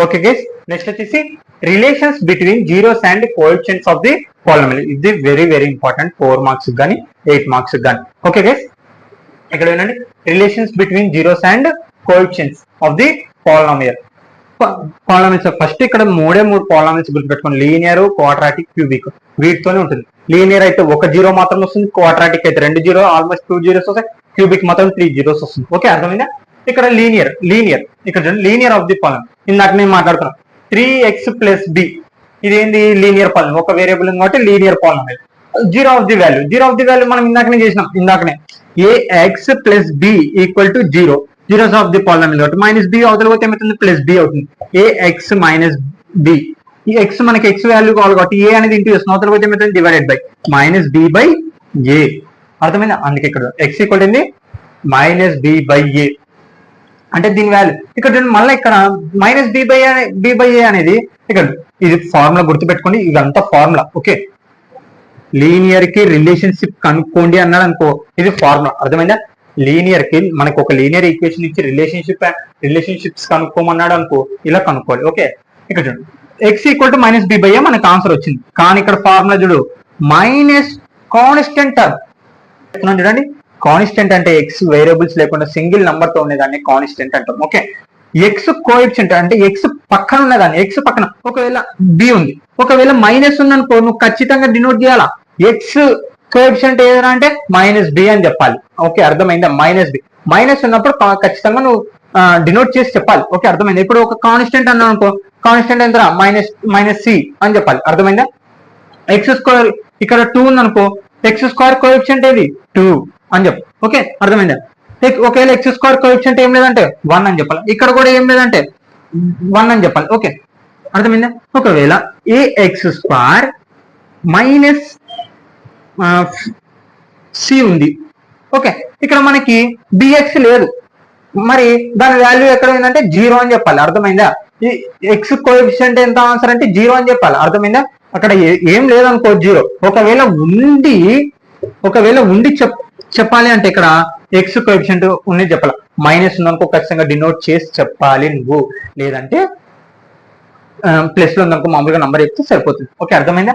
Okay guys, next వచ్చేసి relations between zeros and coefficients of the polynomial. ఇది very very important 4 marks కానీ 8 marks కానీ. Okay guys, ఇక్కడ ఏంటంటే relations between zeros and coefficients of the polynomial. Polynomials first ఇక్కడ మూడు polynomials గుర్తుపెట్టుకోండి, linear, quadratic, cubic. వీటితోనే ఉంటుంది. లీనియర్ అయితే ఒక జీరో మాత్రం వస్తుంది, క్వాడ్రాటిక్ అయితే 2 జీరో, ఆల్మోస్ట్ 2 జీరోస్ వస్తాయి, క్యూబిక్ మాత్రం 3 జీరోస్ వస్తుంది. ఓకే, అర్థమైందా? ఇక్కడ లీనియర్ ఇక్కడ లీనియర్ ఆఫ్ ది పాలినామియల్ ఇందాక నేను మాట్లాడుతున్నాను 3x + b. ఇదేంది లీనియర్ పాలినామియల్, ఒక వేరియబుల్ కాబట్టి linear polynomial. Zero of the value మనం ఇందాకనే చేసినాం. ax + b = 0. Zeros of the polynomial కాబట్టి మైనస్ బి అవతల పోతే ఏమవుతుంది, ప్లస్ బి అవుతుంది. ax - b, ఈ x మనకి x వాల్యూ కావాలి కాబట్టి a అనేది ఇంటూ చేస్తుంది, అవతల పోతే ఏమవుతుంది, డివైడెడ్ బై -b/a. అర్థమైందా? అందుకే ఇక్కడ x ఏంది -b/a అంటే దీని వాల్యూ. ఇక్కడ మళ్ళీ ఇక్కడ -b/a అనేది ఇక్కడ ఇది ఫార్ములా గుర్తుపెట్టుకోండి, ఇదంతా ఫార్ములా. ఓకే, లీనియర్ కి రిలేషన్షిప్ కనుక్కోండి అన్నాడు అనుకో, ఇది ఫార్ములా. అర్థమైందా? లీనియర్ కి మనకు ఒక లీనియర్ ఈక్వేషన్ ఇచ్చి రిలేషన్షిప్స్ కనుక్కోమన్నాడు అనుకో, ఇలా కనుక్కోవాలి. ఓకే, ఇక్కడ చూడండి x = -b/a మనకు ఆన్సర్ వచ్చింది. కానీ ఇక్కడ ఫార్ములా చూడు, మైనస్ కాన్స్టెంట్ టర్మ్. చూడండి, కాన్స్టెంట్ అంటే ఎక్స్ వేరియబుల్స్ లేకుండా సింగిల్ నంబర్ తో ఉండేదాన్ని కాన్స్టెంట్ అంటాం. ఓకే, ఎక్స్ కోఎఫిషియంట్ అంటే ఎక్స్ పక్కన ఉన్నదాన్ని, ఎక్స్ పక్కన ఒకవేళ బి ఉంది, ఒకవేళ మైనస్ ఉందనుకో నువ్వు ఖచ్చితంగా డినోట్ చేయాలా. ఎక్స్ కోఎఫిషియంట్ ఏదైనా అంటే -b అని చెప్పాలి. ఓకే, అర్థమైందా? -b మైనస్ ఉన్నప్పుడు ఖచ్చితంగా నువ్వు డినోట్ చేసి చెప్పాలి. ఓకే, అర్థమైందా? ఇప్పుడు ఒక కాన్స్టెంట్ అన్నావు అనుకో, కాన్స్టెంట్ ఎంత -c అని చెప్పాలి. అర్థమైందా? x² ఇక్కడ 2 ఉందనుకో, x² కోఎఫిషియంట్ ఏది 2 అని చెప్పు. ఓకే, అర్థమైందా? ఒకవేళ x² కోఎఫిషియంట్ ఏం లేదంటే 1 అని చెప్పాలి. ఇక్కడ కూడా ఏం లేదంటే 1 అని చెప్పాలి. ఓకే, అర్థమైందా? ఒకవేళ ax² -c ఉంది. ఓకే, ఇక్కడ మనకి bx లేదు, మరి దాని వాల్యూ ఎక్కడ ఉందంటే 0 అని చెప్పాలి. అర్థమైందా? ఈ x కోఎఫిషియంట్ ఎంత ఆన్సర్ అంటే 0 అని చెప్పాలి. అర్థమైందా? అక్కడ ఏం లేదనుకో 0. ఒకవేళ ఉండి చెప్పాలి అంటే ఇక్కడ ఎక్స్ కోఎఫిషియంట్ ఉన్నది చెప్పాలి. మైనస్ ఉందనుకో ఖచ్చితంగా డినోట్ చేసి చెప్పాలి నువ్వు, లేదంటే ప్లస్ లో ఉందనుకో మామూలుగా నంబర్ చెప్తే సరిపోతుంది. ఓకే, అర్థమైందా?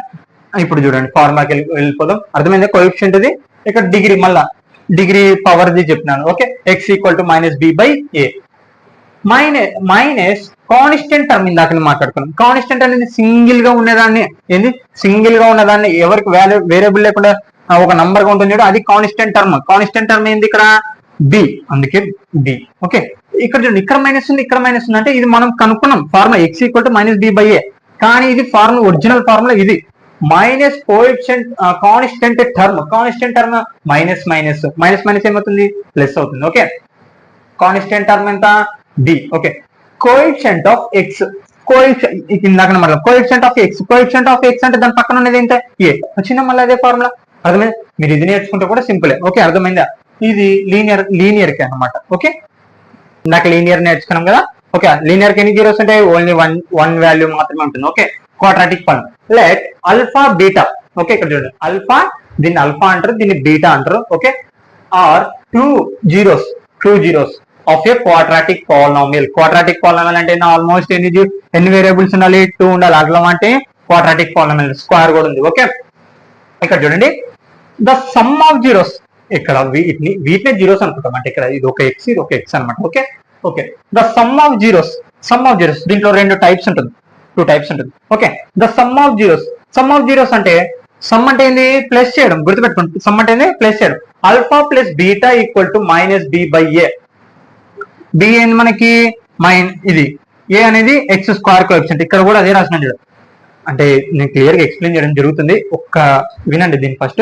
ఇప్పుడు చూడండి ఫార్ములాకి వెళ్ళిపోదాం. అర్థమైందా? కోఎఫిషియంట్ ఇది ఇక్కడ డిగ్రీ, మళ్ళా డిగ్రీ పవర్ ది చెప్పినాను. Okay, x = -b/a minus constant term. ఇందాక మాట్లాడుకున్నాం, కాన్స్టెంట్ అనేది సింగిల్ గా ఉన్నదాన్ని ఎవరికి వేరియబుల్ లేకుండా ఒక నంబర్ గా ఉంటుంది, అది కాన్స్టెంట్ టర్మ్. కాన్స్టెంట్ టర్మ్ ఏంది ఇక్కడ బి, అందుకే బి. ఓకే, ఇక్కడ చూడండి, ఇక్కడ మైనస్ ఉంది అంటే ఇది మనం కనుక్కున్నాం ఫార్ములా x = -b/a. కానీ ఇది ఫార్ములా, ఒరిజినల్ ఫార్ములా ఇది. Minus coefficient constant term minus ఏమవుతుంది, ప్లస్ అవుతుంది. ఓకే, కాన్స్టెంట్ టర్మ్ ఎంత b. Okay, coefficient of x, ఇందాక కోఎఫిషియంట్ ఆఫ్ ఎక్స్ అంటే దాని పక్కన ఉన్నది ఏంటంటే ఏ వచ్చిందా, మళ్ళీ అదే ఫార్ములా. అర్థమైంది? మీరు ఇది నేర్చుకుంటే కూడా సింపులే. ఓకే, అర్థమైందా? ఇది లీనియర్ కి అనమాట. ఓకే, ఇందాక లీనియర్ నేర్చుకున్నాం కదా. ఓకే, లీనియర్ కి ఎన్ని జీరోస్ ఉంటాయి, ఓన్లీ వన్ వాల్యూ మాత్రమే ఉంటుంది. Okay, quadratic polynomial let alpha beta. Okay, ఇక్కడ చూడండి, ఆల్ఫా, దీన్ని ఆల్ఫా అంటారు, దీన్ని బీటా అంటారు. Okay, are two zeros of a quadratic polynomial. Quadratic polynomial అంటే ఆల్మోస్ట్ ఎన్ని వేరియబుల్స్ ఉండాలి, 2 ఉండాలి. అట్లా అంటే క్వాడ్రాటిక్ పాలినామియల్ స్క్వేర్ కూడా ఉంది. ఓకే, ఇక్కడ చూడండి, ద సమ్ ఆఫ్ జీరోస్, ఇక్కడ వీటినే జీరోస్ అనుకుంటాం. అంటే ఇక్కడ ఇది ఒక ఎక్స్, ఇది ఒక ఎక్స్ అనమాట. Okay, the sum of zeros దీంట్లో 2 టైప్స్ ఉంటుంది, 2 టైప్స్ ఉంటుంది. Okay, the sum of zeros అంటే సమ్ అంటే ఏంది, ప్లస్ చేయడం. గుర్తుపెట్టుకోండి, సమ్ అంటే ఏంది, ప్లస్ చేయడం. Alpha + beta = -b/a. బి ఏంది మనకి ఇది, ఏ అనేది x² కోఎఫిషియంట్. ఇక్కడ కూడా అదే రాసిన చూడండి, అంటే నేను క్లియర్ గా ఎక్స్ప్లెయిన్ చేయడం జరుగుతుంది, ఒక్క వినండి దీన్ని first.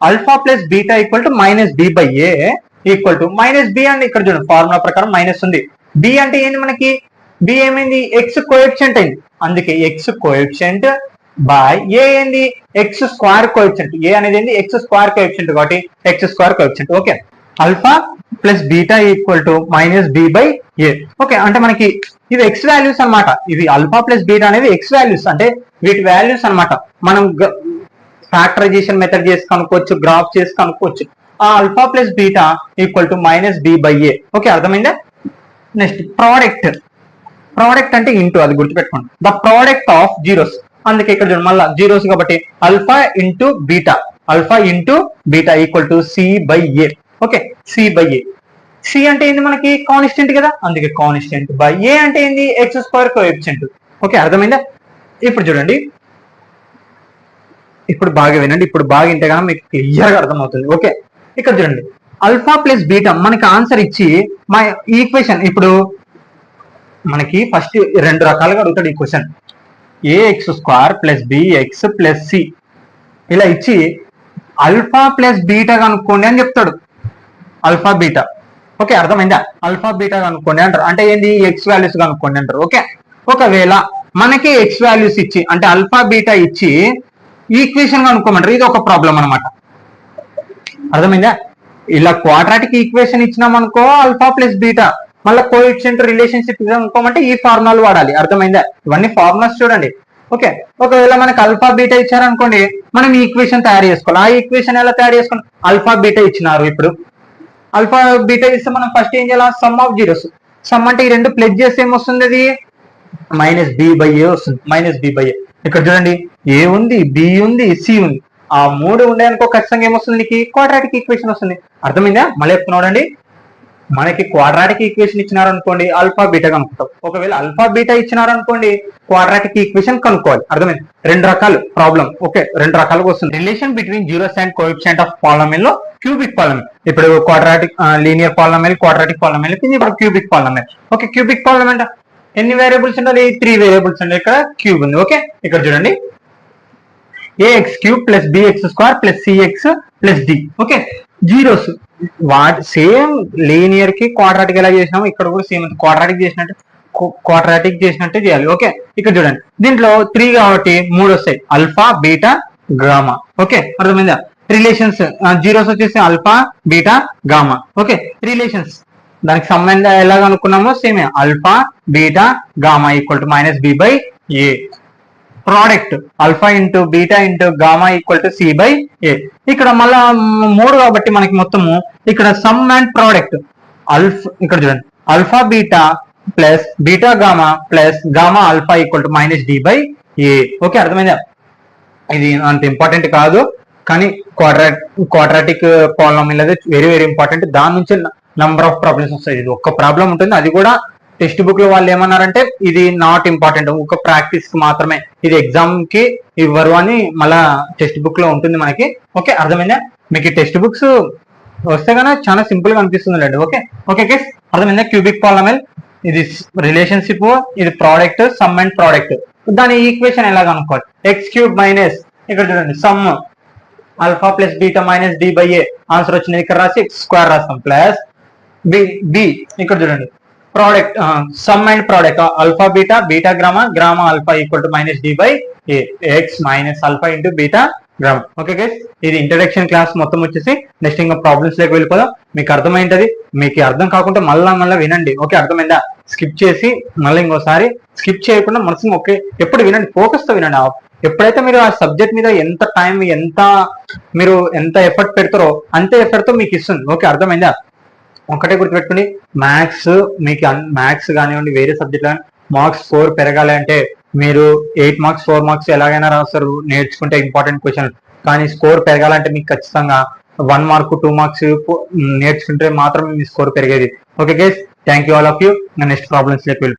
Alpha + beta = -b/a -b అని ఇక్కడ చూడండి ఫార్ములా ప్రకారం మైనస్ ఉంది. బి అంటే ఏంది మనకి, బి ఏమైంది, ఎక్స్ కోఎఫిషియంట్ అయింది, అందుకే ఎక్స్ కోఎఫిషియంట్ బై ఏ ఏంది, x² కోఎఫిషియంట్. ఏ అనేది ఏంది, x² కోఎఫిషియంట్ కాబట్టి x² coefficient. Okay, alpha + beta = -b/a. Okay, అంటే మనకి ఇది ఎక్స్ వాల్యూస్ అనమాట. ఇది ఆల్ఫా + బీటా అనేది ఎక్స్ వాల్యూస్, అంటే వీటి వాల్యూస్ అనమాట. మనం ఫ్యాక్టరైజేషన్ మెథడ్ చేసి కనుక్కోవచ్చు, గ్రాఫ్ చేసి కనుక్కోవచ్చు. ఆ ఆల్ఫా + బీటా = -b/a. ఓకే, అర్థమైందా? నెక్స్ట్ ప్రోడక్ట్ అంటే ఇంటూ, అది గుర్తుపెట్టుకోండి. ద ప్రోడక్ట్ ఆఫ్ జీరోస్, అందుకే ఇక్కడ చూడండి మళ్ళీ జీరోస్ కాబట్టి alpha into beta, alpha into beta equal to C by a. Okay, c by a. C అంటే ఏంది మనకి కాన్స్టెంట్ కదా, అందుకే కాన్స్టెంట్ బై ఏ అంటే ఏంది ఎక్స్ స్క్వేర్ కోఎఫిషియంట్. ఓకే, అర్థమైందా? ఇప్పుడు చూడండి, ఇప్పుడు బాగా వినండి, ఇప్పుడు బాగా వింటే కానీ మీకు క్లియర్ గా అర్థమవుతుంది. ఓకే, ఇక్కడ చూడండి ఆల్ఫా ప్లస్ బీటా మనకి ఆన్సర్ ఇచ్చి మా ఈక్వేషన్, ఇప్పుడు మనకి ఫస్ట్ రెండు రకాలుగా అడుగుతాడు ఈ question. A x square plus b x plus c ఇలా ఇచ్చి ఆల్ఫా ప్లస్ బీటా కనుక్కోండి అని చెప్తాడు. Alpha beta. ఓకే, అర్థమైందా? ఆల్ఫా బీటా కనుక్కోండి అంటారు, అంటే ఏంది ఎక్స్ వాల్యూస్ కనుక్కోండి అంటారు. ఓకే, ఒకవేళ మనకి ఎక్స్ వాల్యూస్ ఇచ్చి అంటే ఆల్ఫా బీటా ఇచ్చి ఈక్వేషన్ కనుక్కోమంటారు, ఇది ఒక ప్రాబ్లం అనమాట. అర్థమైందా? ఇలా క్వాడ్రాటిక్ ఈక్వేషన్ ఇచ్చినామనుకో ఆల్ఫా ప్లస్ బీటా, మళ్ళీ కోఎఫిషియంట్ రిలేషన్షిప్ కనుక్కోమంటే ఈ ఫార్ములాలు వాడాలి. అర్థమైందా? ఇవన్నీ ఫార్ములాస్ చూడండి. ఓకే, ఒకవేళ మనకి ఆల్ఫా బీటా ఇచ్చారనుకోండి, మనం ఈక్వేషన్ తయారు చేసుకోవాలి. ఆ ఈక్వేషన్ ఎలా తయారు చేసుకోవాలి? ఆల్ఫా బీటా ఇచ్చినారు, ఇప్పుడు ఆల్ఫా బీటా ఇస్తే మనం ఫస్ట్ ఏం చేయాలి? Some of zeros. సమ్ అంటే ఈ రెండు ప్లస్ చేస్తే ఏమొస్తుంది? అది మైనస్ బి బై ఏ వస్తుంది, మైనస్ బి బై ఏ. ఇక్కడ చూడండి ఏ ఉంది, బి ఉంది, సి ఉంది, ఆ మూడు ఉండే అనుకో ఖచ్చితంగా ఏమొస్తుంది? నీకు క్వాడ్రాటిక్ ఈక్వేషన్ వస్తుంది. అర్థమైందా? మళ్ళీ చెప్తున్నాడండి, మనకి క్వాడ్రాటిక్ ఈక్వేషన్ ఇచ్చినారు అనుకోండి ఆల్ఫా బీటా కనుక్కుంటాం. ఒకవేళ ఆల్ఫా బీటా ఇచ్చినారు అనుకోండి క్వాడ్రాటిక్ ఈక్వేషన్ కనుక్కోవాలి. అర్థమైంది? రెండు రకాలు ప్రాబ్లం. ఓకే, రెండు రకాలుగా వస్తుంది. Relation between zeros and coefficient of polynomial లో క్యూబిక్ పాలినామియల్. ఇప్పుడు quadratic linear polynomial, quadratic polynomial, ఇప్పుడు cubic polynomial. Okay, cubic polynomial ఎన్ని వేరియబుల్స్ ఉండాలి? 3 వేరియబుల్స్ ఉండాలి. ఇక్కడ క్యూబ్ ఉంది. ఓకే, ఇక్కడ చూడండి a x cube plus b x square plus c x plus d. Okay, zeros వాటి సేమ్ లీనియర్ కి క్వాడ్రాటిక్ ఎలా చేసినాము ఇక్కడ కూడా సేమ్ క్వాడ్రాటిక్ చేసినట్టే చేయాలి. ఓకే, ఇక్కడ చూడండి దీంట్లో 3 కాబట్టి 3 వస్తాయి, ఆల్ఫా బీటా గామా. ఓకే, అర్థమైందా? రిలేషన్స్ జీరోస్ వచ్చేసి alpha beta gamma. Okay, relations దానికి సంబంధం ఎలా అనుకున్నామో సేమే, alpha beta gamma equal to minus B by A. Product alpha into beta into gamma equal to C by A. ఇక్కడ మళ్ళా 3 కాబట్టి మనకి మొత్తము ఇక్కడ సమ్ అండ్ ప్రోడక్ట్ ఇక్కడ చూడండి alpha beta plus beta gamma plus gamma alpha equal to minus D by a. Okay, అర్థమైందా? ఇది అంత ఇంపార్టెంట్ కాదు, కానీ క్వాడ్రాటిక్ పాలినామియల్ అనేది వెరీ వెరీ ఇంపార్టెంట్. దాని నుంచి నంబర్ ఆఫ్ ప్రాబ్లమ్స్ వస్తాయి. ఇది ఒక్క ప్రాబ్లం ఉంటుంది, అది కూడా టెక్స్ట్ బుక్ లో వాళ్ళు ఏమన్నారంటే ఇది నాట్ ఇంపార్టెంట్, ఒక ప్రాక్టీస్ కి మాత్రమే, ఇది ఎగ్జామ్ కి ఇవ్వరు అని మళ్ళా టెక్స్ట్ బుక్ లో ఉంటుంది మనకి. ఓకే, అర్థమైందా? మీకు టెక్స్ట్ బుక్స్ వస్తే కన్నా చాలా సింపుల్ గా అనిపిస్తుంది అండి. ఓకే ఓకే గైస్, అర్థమైందా? క్యూబిక్ పాలినామియల్ ఇది రిలేషన్షిప్, ఇది ప్రోడక్ట్, సమ్ అండ్ ప్రోడక్ట్. దాని ఈక్వేషన్ ఎలా కనుక్కోవాలి? ఎక్స్ క్యూబ్ మైనస్ ఇక్కడ చూడండి sum alpha plus beta minus D by A. Answer వచ్చింది ఇక్కడ రాసి ఎక్స్ స్క్వేర్ రాస్తాం ప్లస్ బి ఇక్కడ చూడండి product sum and product alpha beta beta gamma gamma alpha equal to minus D by A. X minus alpha into beta gamma. Okay guys, ఇది introduction class మొత్తం వచ్చేసి. Next ఇంకా problems లేక వెళ్ళిపోదాం. మీకు అర్థమైంటది, మీకు అర్థం కాకుండా మళ్ళా వినండి. ఓకే, అర్థమైందా? స్కిప్ చేసి మళ్ళీ ఇంకోసారి స్కిప్ చేయకుండా మనసు ఓకే ఎప్పుడు వినండి, ఫోకస్ తో వినండి. ఎప్పుడైతే మీరు ఆ సబ్జెక్ట్ మీద ఎంత టైం మీరు ఎంత ఎఫర్ట్ పెడతారో అంతే ఎఫర్ట్ తో మీకు ఇస్తుంది. ఓకే, అర్థమైందా? ఒకటే గుర్తుపెట్టుకుని మ్యాథ్స్ మీకు మ్యాథ్స్ కానివ్వండి వేరే సబ్జెక్ట్ కానీ మార్క్స్ స్కోర్ పెరగాలి అంటే మీరు 8 మార్క్స్ 4 మార్క్స్ ఎలాగైనా రాస్తారు నేర్చుకుంటే ఇంపార్టెంట్ క్వశ్చన్. కానీ స్కోర్ పెరగాలంటే మీకు ఖచ్చితంగా 1 మార్క్ 2 మార్క్స్ నేర్చుకుంటే మాత్రమే మీ స్కోర్ పెరిగేది. Okay guys, thank you all of you. Next problems లోకి వెళ్ళి